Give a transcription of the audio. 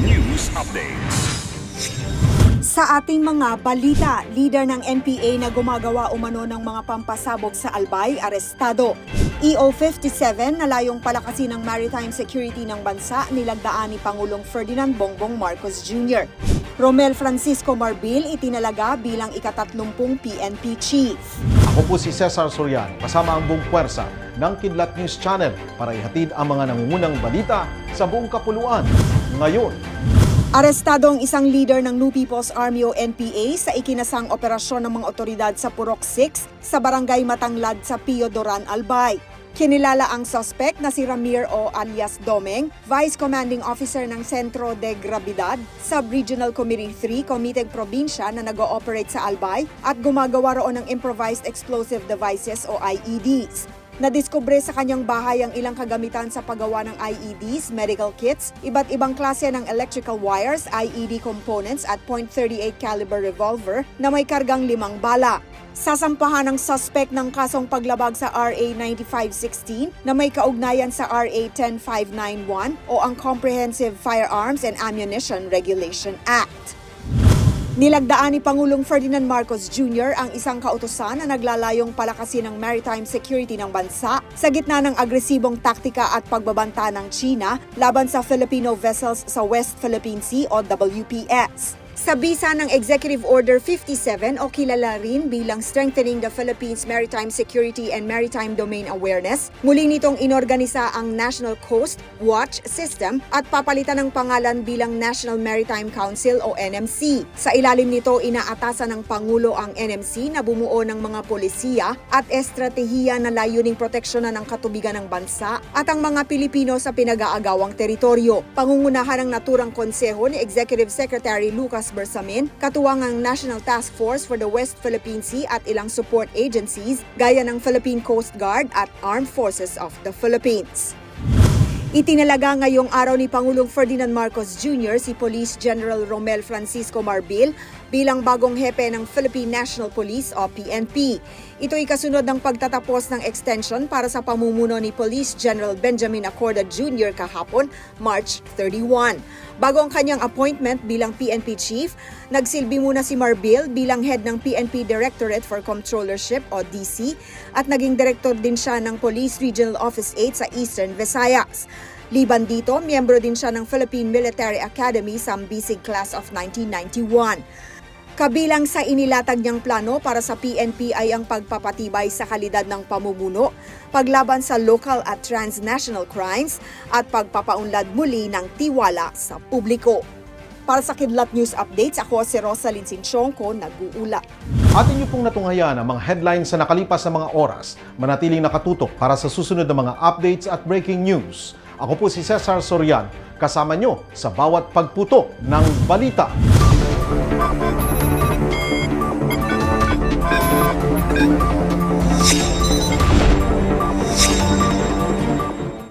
News Updates. Sa ating mga balita, leader ng NPA na gumagawa umano ng mga pampasabog sa Albay, arestado. EO-57 na layong palakasin ng maritime security ng bansa nilagdaan ni Pangulong Ferdinand Bongbong Marcos Jr. Romel Francisco Marbil itinalaga bilang ika-30 PNP chief. Ako po si Cesar Sorian, kasama ang buong puwersa ng Kidlat News Channel para ihatid ang mga nangungunang balita sa buong kapuluan. Ngayon, Arestado ang isang leader ng New People's Army o NPA sa ikinasang operasyon ng mga otoridad sa Purok 6 sa Barangay Matanglad sa Pio Doran, Albay. Kinilala ang suspect na si Ramir O. alias Domeng, Vice Commanding Officer ng Centro de Gravidad, Sub-Regional Committee 3, Komiteng Probinsya na nag-ooperate sa Albay at gumagawa roon ng Improvised Explosive Devices o IEDs. Nadiskubre sa kanyang bahay ang ilang kagamitan sa paggawa ng IEDs, medical kits, iba't ibang klase ng electrical wires, IED components at .38 caliber revolver na may kargang 5 bala. Sasampahan ng suspect ng kasong paglabag sa RA 9516 na may kaugnayan sa RA 10591 o ang Comprehensive Firearms and Ammunition Regulation Act. Nilagdaan ni Pangulong Ferdinand Marcos Jr. ang isang kautusan na naglalayong palakasin ng maritime security ng bansa sa gitna ng agresibong taktika at pagbabanta ng China laban sa Filipino vessels sa West Philippine Sea o WPS. Sa bisa ng Executive Order 57 o kilala rin bilang Strengthening the Philippines Maritime Security and Maritime Domain Awareness, muli nitong inorganisa ang National Coast Watch System at papalitan ng pangalan bilang National Maritime Council o NMC. Sa ilalim nito, inaatasan ng Pangulo ang NMC na bumuo ng mga polisiya at estratehiya na layuning proteksyonan ng katubigan ng bansa at ang mga Pilipino sa pinag-aagawang teritoryo. Pangungunahan ng naturang konseho ni Executive Secretary Lucas Bersamin, katuwang ang National Task Force for the West Philippine Sea at ilang support agencies gaya ng Philippine Coast Guard at Armed Forces of the Philippines. Itinalaga ngayong araw ni Pangulong Ferdinand Marcos Jr. si Police General Romel Francisco Marbil bilang bagong hepe ng Philippine National Police o PNP. Ito'y kasunod ng pagtatapos ng extension para sa pamumuno ni Police General Benjamin Acorda Jr. kahapon, March 31. Bago ang kanyang appointment bilang PNP Chief, nagsilbi muna si Marbil bilang head ng PNP Directorate for Comptrollership o DC at naging director din siya ng Police Regional Office 8 sa Eastern Visayas. Liban dito, miyembro din siya ng Philippine Military Academy Sambisig Class of 1991. Kabilang sa inilatag niyang plano para sa PNP ay ang pagpapatibay sa kalidad ng pamumuno, paglaban sa local at transnational crimes, at pagpapaunlad muli ng tiwala sa publiko. Para sa Kidlat News Updates, ako si Rosalyn Sinchonko, nag-uulat. atin niyo pong natunghayan ang mga headlines sa nakalipas na mga oras. Manatiling nakatutok para sa susunod na mga updates at breaking news. Ako po si Cesar Sorian, kasama niyo sa bawat pagputo ng balita.